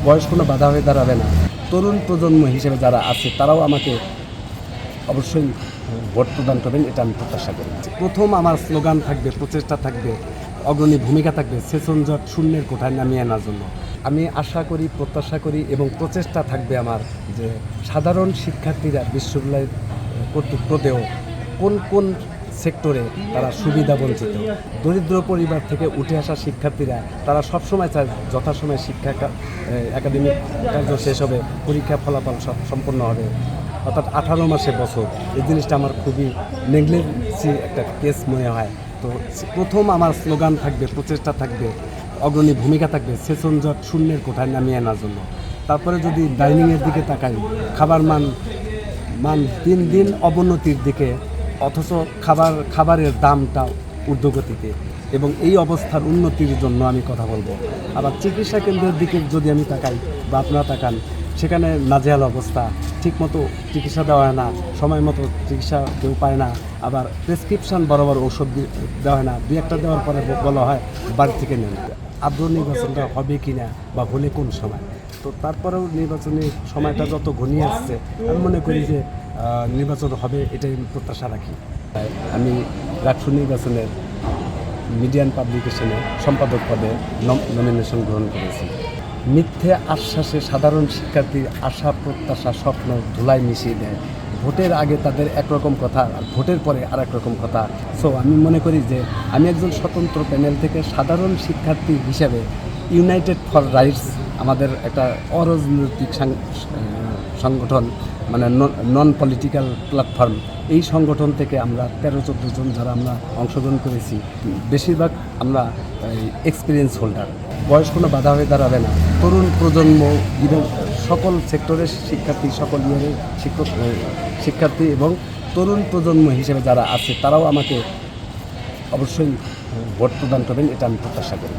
বয়স কোনো বাধা হয়ে দাঁড়াবে না। তরুণ প্রজন্ম হিসেবে যারা আছে তারাও আমাকে অবশ্যই ভোট প্রদান করবেন, এটা আমি প্রত্যাশা করি। প্রথম আমার স্লোগান থাকবে, প্রচেষ্টা থাকবে, অগ্রণী ভূমিকা থাকবে সেশন জট শূন্যের কোঠায় নামিয়ে আনার জন্য। আমি আশা করি, প্রত্যাশা করি এবং প্রচেষ্টা থাকবে আমার যে সাধারণ শিক্ষার্থীরা বিশ্ববিদ্যালয় কর্তৃক প্রদেয় কোন কোন সেক্টরে তারা সুবিধা বঞ্চিত। দরিদ্র পরিবার থেকে উঠে আসা শিক্ষার্থীরা তারা সবসময় চায় যথাসময়ে শিক্ষা একাডেমিক কার্য শেষ হবে, পরীক্ষা ফলাফল সব সম্পন্ন হবে, অর্থাৎ 18 মাসে বছর। এই জিনিসটা আমার খুবই নেগলেন্সি একটা কেস মনে হয়। তো প্রথম আমার স্লোগান থাকবে, প্রচেষ্টা থাকবে, অগ্রণী ভূমিকা থাকবে সেশন জট শূন্যের কোঠায় নামিয়ে আনার জন্য। তারপরে যদি ডাইনিংয়ের দিকে তাকাই, খাবার মান দিন দিন অবনতির দিকে, অথচ খাবারের দামটা ঊর্ধ্বগতিতে, এবং এই অবস্থার উন্নতির জন্য আমি কথা বলবো। আবার চিকিৎসা কেন্দ্রের দিকে যদি আমি তাকাই বা আপনারা তাকান, সেখানে নাজেহাল অবস্থা, ঠিকমতো চিকিৎসা দেওয়া হয় না, সময় মতো চিকিৎসা কেউ পায় না, আবার প্রেসক্রিপশান বরাবর ওষুধ দেওয়া হয় না, দু একটা দেওয়ার পরে বলা হয় বাড়ি থেকে নেন। আদৌ নির্বাচনটা হবে কি না বা হলে কোন সময়, তো তারপরেও নির্বাচনী সময়টা যত ঘনিয়ে আসছে আমি মনে করি যে নির্বাচন হবে, এটাই প্রত্যাশা রাখি। আমি রাকসু নির্বাচনের মিডিয়ান পাবলিকেশনে সম্পাদক পদে নমিনেশন গ্রহণ করেছি। মিথ্যে আশ্বাসে সাধারণ শিক্ষার্থীর আশা প্রত্যাশা স্বপ্ন ধুলায় মিশিয়ে দেয়। ভোটের আগে তাদের একরকম কথা, আর ভোটের পরে আর একরকম কথা। সো আমি মনে করি যে আমি একজন স্বতন্ত্র প্যানেল থেকে সাধারণ শিক্ষার্থী হিসেবে ইউনাইটেড ফর রাইটস আমাদের একটা অরাজনৈতিক সংগঠন, মানে নন পলিটিক্যাল প্ল্যাটফর্ম, এই সংগঠন থেকে আমরা 13-14 জন যারা আমরা অংশগ্রহণ করেছি, বেশিরভাগ আমরা এক্সপিরিয়েন্স হোল্ডার। বয়স কোনো বাধা হয়ে দাঁড়াবে না। তরুণ প্রজন্ম এবং সকল সেক্টরের শিক্ষার্থী, সকল ইয়ারের শিক্ষার্থী এবং তরুণ প্রজন্ম হিসেবে যারা আছে তারাও আমাকে অবশ্যই ভোট প্রদান করবেন, এটা আমি প্রত্যাশা করি।